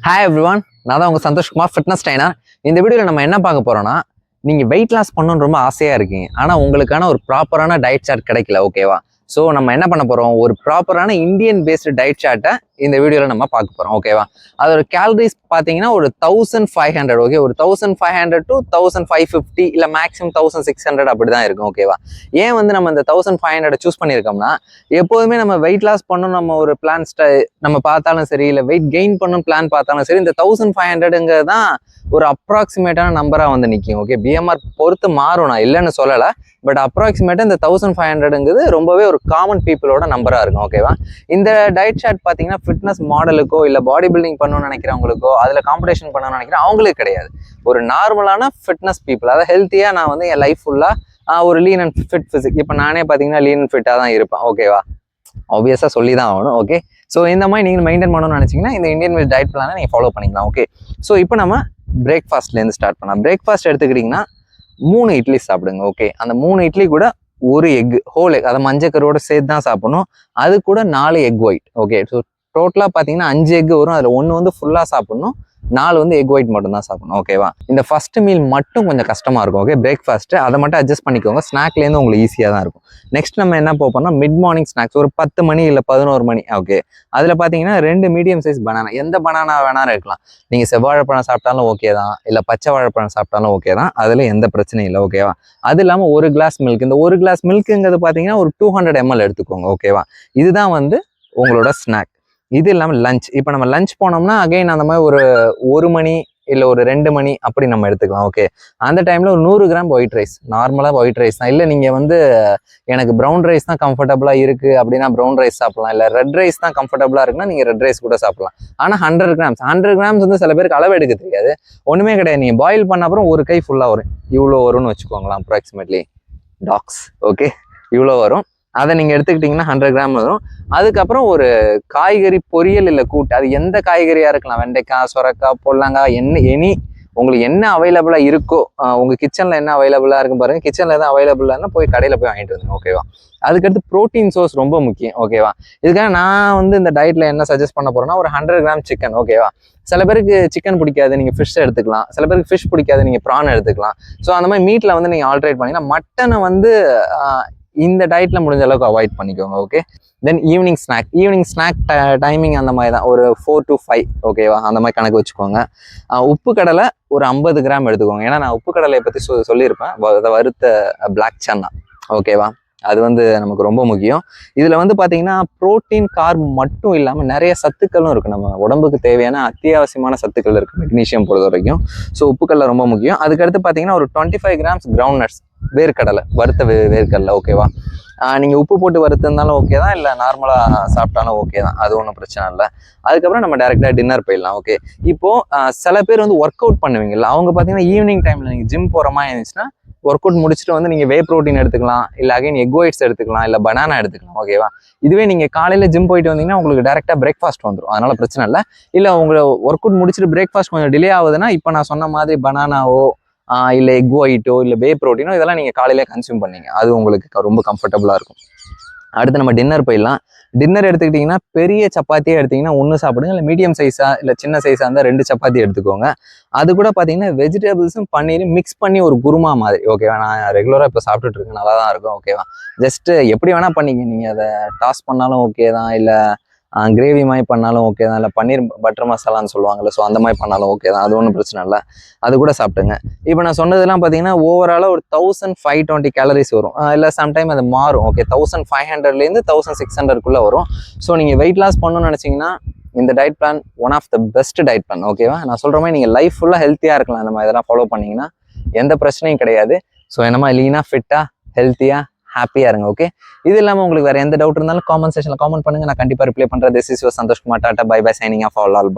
Hi everyone, நான் தான் உங்கள் சந்தோஷ்குமார், ஃபிட்னஸ் ட்ரைனர். இந்த வீடியோவில் நம்ம என்ன பார்க்க போகிறோம்னா, நீங்கள் வெயிட் லாஸ் பண்ணணும்னு ரொம்ப ஆசையாக இருக்கீங்க, ஆனால் உங்களுக்கான ஒரு ப்ராப்பரான டயட் சார்ட் கிடைக்கல. ஓகேவா? ஸோ நம்ம என்ன பண்ண போகிறோம், ஒரு ப்ராப்பரான இந்தியன் பேஸ்டு டயட் சார்ட்டை இந்த வீடியோவில் நம்ம பார்க்க போகிறோம். ஓகேவா? அதோட கேலரிஸ் பார்த்தீங்கன்னா ஒரு 1500. ஓகே, ஒரு 1500 to 1550 இல்லை மேக்ஸிமம் 1600 அப்படி தான் இருக்கும். ஓகேவா? ஏன் வந்து நம்ம இந்த 1500 சூஸ் பண்ணியிருக்கோம்னா, எப்போதுமே நம்ம வெயிட் லாஸ் பண்ணணும் நம்ம ஒரு பிளான் நம்ம பார்த்தாலும் சரி, இல்லை வெயிட் கெயின் பண்ணணும் பிளான் பார்த்தாலும் சரி, இந்த 1500ங்கிறது தான் ஒரு அப்ராக்சிமேட்டான நம்பராக வந்து நிற்கும். ஓகே, பிஎம்ஆர் பொறுத்து மாறும், நான் இல்லைன்னு சொல்லலை, பட் அப்ராக்சிமேட்டாக இந்த 1500ங்கிறது ரொம்பவே ஒரு காமன் பீப்புளோட நம்பராக இருக்கும். ஓகேவா? இந்த டயட் சார்ட் பார்த்தீங்கன்னா ஃபிட்னஸ் மாடலுக்கோ இல்லை பாடி பில்டிங் பண்ணணும்னு நினைக்கிறவங்களுக்கோ, அதில் காம்படிஷன் பண்ணணும்னு நினைக்கிறேன் அவங்களுக்கு கிடையாது. ஒரு நார்மலான ஃபிட்னஸ் பீப்புள், அதாவது ஹெல்த்தியாக நான் வந்து என் லைஃப் ஃபுல்லாக ஒரு லீன் அண்ட் ஃபிட் ஃபிசிக், இப்போ நானே பார்த்தீங்கன்னா லீன் அண்ட் ஃபிட்டாக தான் இருப்பேன். ஓகேவா? ஆப்வியஸாக சொல்லி தான் ஆகணும். ஓகே, ஸோ இந்த மாதிரி நீங்கள் மெயின்டைன் பண்ணணும்னு நினச்சிங்கன்னா இந்த இந்தியன் பேஸ்ட் டயட் பிளானை நீங்கள் ஃபாலோ பண்ணிக்கலாம். ஓகே, ஸோ இப்போ நம்ம பிரேக்ஃபாஸ்ட்லேருந்து ஸ்டார்ட் பண்ணலாம். பிரேக்ஃபாஸ்ட் எடுத்துக்கிட்டிங்கன்னா 3 இட்லி சாப்பிடுங்க. ஓகே, அந்த 3 இட்லி கூட ஒரு எக், ஹோல் எக், அதை மஞ்சக்கரோட சேர்த்து தான் சாப்பிடணும். அது கூட 4 எக் ஒயிட். ஓகே, ஸோ டோட்டலாக பார்த்தீங்கன்னா 5 எக் வரும். அதில் 1 வந்து ஃபுல்லாக சாப்பிடணும், 4 வந்து எக் ஒயிட் மட்டும் தான் சாப்பிடணும். ஓகேவா? இந்த ஃபர்ஸ்ட் மீல் மட்டும் கொஞ்சம் கஷ்டமாக இருக்கும். ஓகே, பிரேக்ஃபாஸ்ட்டு அதை மட்டும் அட்ஜஸ்ட் பண்ணிக்கோங்க. ஸ்நாக்லேருந்து உங்களுக்கு ஈஸியாக தான் இருக்கும். நெக்ஸ்ட் நம்ம என்ன போகிறோம்னா மிட் மார்னிங் ஸ்நாக்ஸ், ஒரு 10 மணி இல்லை 11 மணி. ஓகே, அதில் பார்த்தீங்கன்னா 2 மீடியம் சைஸ் பனானா, எந்த பனானா வேணாலும் இருக்கலாம். நீங்கள் செவ்வாழைப்பழம் சாப்பிட்டாலும் ஓகே தான், இல்லை பச்சை வாழைப்பழம் சாப்பிட்டாலும் ஓகே தான், அதில் எந்த பிரச்சனையும் இல்லை. ஓகேவா? அது இல்லாமல் 1 கிளாஸ் மில்க். இந்த 1 கிளாஸ் மில்க்குங்கிறது பார்த்தீங்கன்னா ஒரு 200 ml எடுத்துக்கோங்க. ஓகேவா? இதுதான் வந்து உங்களோட ஸ்நாக். இது இல்லாமல் லஞ்ச், இப்போ நம்ம லஞ்ச் போனோம்னா அகைன் அந்த மாதிரி ஒரு மணி இல்லை ஒரு 2 மணி அப்படி நம்ம எடுத்துக்கலாம். ஓகே, அந்த டைமில் ஒரு 100 கிராம் ஒயிட் ரைஸ், நார்மலாக ஒயிட் ரைஸ் தான். இல்லை நீங்கள் வந்து எனக்கு ப்ரௌன் ரைஸ் தான் கம்ஃபர்டபுளாக இருக்குது அப்படின்னா ப்ரௌன் ரைஸ் சாப்பிடலாம். இல்லை ரெட் ரைஸ் தான் கம்ஃபர்டபுளாக இருக்குன்னா நீங்கள் ரெட் ரைஸ் கூட சாப்பிடலாம். ஆனால் 100 கிராம்ஸ் வந்து சில பேருக்கு அளவு எடுக்க தெரியாது. ஒன்றுமே கிடையாது, நீங்கள் பாயில் பண்ண அப்புறம் ஒரு கை ஃபுல்லாக வரும், இவ்வளோ வரும்னு வச்சுக்கோங்களேன் அப்ராக்சிமேட்லி டாக்ஸ். ஓகே, இவ்வளோ வரும். அதை நீங்கள் எடுத்துக்கிட்டிங்கன்னா 100 கிராம் வரும். அதுக்கப்புறம் ஒரு காய்கறி பொரியல் இல்லை கூட்டு, அது எந்த காய்கறியாக இருக்கலாம், வெண்டைக்காய், சொரக்காய், பொல்லங்காய், உங்களுக்கு என்ன அவைலபிளாக இருக்கோ, உங்கள் கிச்சனில் என்ன அவைலபிளாக இருக்கும் பாருங்கள். கிச்சனில் எதாவது அவைலபிளானா போய் கடையில் போய் வாங்கிட்டு வந்துடும். ஓகேவா? அதுக்கடுத்து ப்ரோட்டீன் சோர்ஸ் ரொம்ப முக்கியம். ஓகேவா? இதுக்காக நான் வந்து இந்த டயட்டில் என்ன சஜஸ்ட் பண்ண போகிறேன்னா ஒரு 100 கிராம் சிக்கன். ஓகேவா? சில பேருக்கு சிக்கன் பிடிக்காது, நீங்கள் ஃபிஷ் எடுத்துக்கலாம். சில பேருக்கு ஃபிஷ் பிடிக்காது, நீங்கள் ப்ரான் எடுத்துக்கலாம். ஸோ அந்த மாதிரி மீட்டில் வந்து நீங்கள் ஆல்ட்ரேட் பண்ணிங்கன்னா, மட்டனை வந்து இந்த டயட்டில் முடிஞ்ச அளவுக்கு அவாய்ட் பண்ணிக்கோங்க. Okay, then evening snack timing அந்த மாதிரி தான், ஒரு 4 to 5. ஓகேவா? அந்த மாதிரி கணக்கு வச்சுக்கோங்க. உப்பு கடலை ஒரு 50 கிராம் எடுத்துக்கோங்க. ஏன்னா நான் உப்பு கடலையை பற்றி சொல்லியிருப்பேன், வறுத்த பிளாக் சன்னா. ஓகேவா? அது வந்து நமக்கு ரொம்ப முக்கியம். இதில் வந்து பார்த்தீங்கன்னா ப்ரோட்டீன், கார்ப் மட்டும் இல்லாமல் நிறைய சத்துக்களும் இருக்குது. நம்ம உடம்புக்கு தேவையான அத்தியாவசியமான சத்துக்கள் இருக்குது மெக்னீஷியம் பொறுத்த வரைக்கும். ஸோ உப்புக்கடலை ரொம்ப முக்கியம். அதுக்கடுத்து பார்த்தீங்கன்னா ஒரு 25 கிராம்ஸ் கிரவுண்ட் நட்ஸ், வேர்க்கடலை, வறுத்த வேர்க்கடலை. ஓகேவா? நீங்கள் உப்பு போட்டு வறுத்திருந்தாலும் ஓகே தான், இல்லை நார்மலாக சாப்பிட்டாலும் ஓகே தான், அது ஒன்றும் பிரச்சனை இல்லை. அதுக்கப்புறம் நம்ம டேரெக்டாக டின்னர் போயிடலாம். ஓகே, இப்போது சில பேர் வந்து ஒர்க் அவுட் பண்ணுவீங்கல்ல, அவங்க பார்த்தீங்கன்னா ஈவினிங் டைமில் நீங்கள் ஜிம் போகிற மாதிரி இருந்துச்சுன்னா ஒர்க் அவுட் முடிச்சுட்டு வந்து நீங்கள் வே ப்ரோட்டீன் எடுத்துக்கலாம், இல்லை அகைன் எக் ஒயிட்ஸ் எடுத்துக்கலாம், இல்லை பனானா எடுத்துக்கலாம். ஓகேவா? இதுவே நீங்கள் காலையில் ஜிம் போயிட்டு வந்தீங்கன்னா உங்களுக்கு டேரெக்டாக பிரேக்ஃபாஸ்ட் வந்துடும், அதனால பிரச்சனை இல்லை. இல்லை உங்களை ஒர்க் அவுட் முடிச்சுட்டு பிரேக்ஃபாஸ்ட் கொஞ்சம் டிலே ஆகுதுன்னா இப்போ நான் சொன்ன மாதிரி பனானாவோ இல்லை எக் ஒயிட்டோ இல்லை வே ப்ரோட்டீனோ இதெல்லாம் நீங்கள் காலையிலே கன்சியூம் பண்ணீங்க, அது உங்களுக்கு ரொம்ப கம்ஃபர்டபுளாக இருக்கும். அடுத்து நம்ம டின்னர் போயிடலாம். டின்னர் எடுத்துக்கிட்டிங்கன்னா பெரிய சப்பாத்தியே எடுத்திங்கன்னா 1 சாப்பிடுங்க, இல்லை மீடியம் சைஸாக இல்லை சின்ன சைஸாக இருந்தால் 2 சப்பாத்தி எடுத்துக்கோங்க. அது கூட பார்த்தீங்கன்னா வெஜிடபிள்ஸும் பன்னீரும் மிக்ஸ் பண்ணி ஒரு குருமா மாதிரி. ஓகேவா? நான் ரெகுலராக இப்போ சாப்பிட்டுட்டு இருக்கேன், நல்லா தான் இருக்கும். ஓகேவா? ஜஸ்ட்டு எப்படி வேணால் பண்ணிங்க, நீங்கள் அதை டாஸ் பண்ணாலும் ஓகே தான், இல்லை கிரேவி மாதிரி பண்ணாலும் ஓகே தான், இல்லை பன்னீர் பட்டர் மசாலான்னு சொல்லுவாங்கள்ல, ஸோ அந்த மாதிரி பண்ணாலும் ஓகே தான், அது ஒன்றும் பிரச்சனை இல்லை. அது கூட சாப்பிட்டுங்க. இப்போ நான் சொன்னதெல்லாம் பார்த்தீங்கன்னா ஓவராலாக ஒரு 1520 கேலரிஸ் வரும், இல்லை சம்டைம் அது மாறும். ஓகே, 1500லேருந்து 1600க்குள்ளே வரும். ஸோ நீங்கள் வெயிட் லாஸ் பண்ணணும்னு நினச்சிங்கன்னா இந்த diet plan one of the best diet plan. ஓகேவா? நான் சொல்கிற மாதிரி நீங்கள் லைஃப் ஃபுல்லாக ஹெல்த்தியாக இருக்கலாம் இந்த மாதிரி இதெல்லாம் ஃபாலோ பண்ணிங்கன்னா, எந்த பிரச்சனையும் கிடையாது. ஸோ என்னமா லீனாக, ஃபிட்டாக, ஹெல்த்தியாக, ஹாப்பியாக இருங்க. ஓகே, இது இல்லாமல் உங்களுக்கு வேறு எந்த டவுட் இருந்தாலும் காமெண்ட் செக்ஷனில் காமெண்ட் பண்ணுங்கள், நான் கண்டிப்பாக ரிப்ளை பண்ணுறேன். This is your Santhoshkumar. Tata, by by, signing off, all by.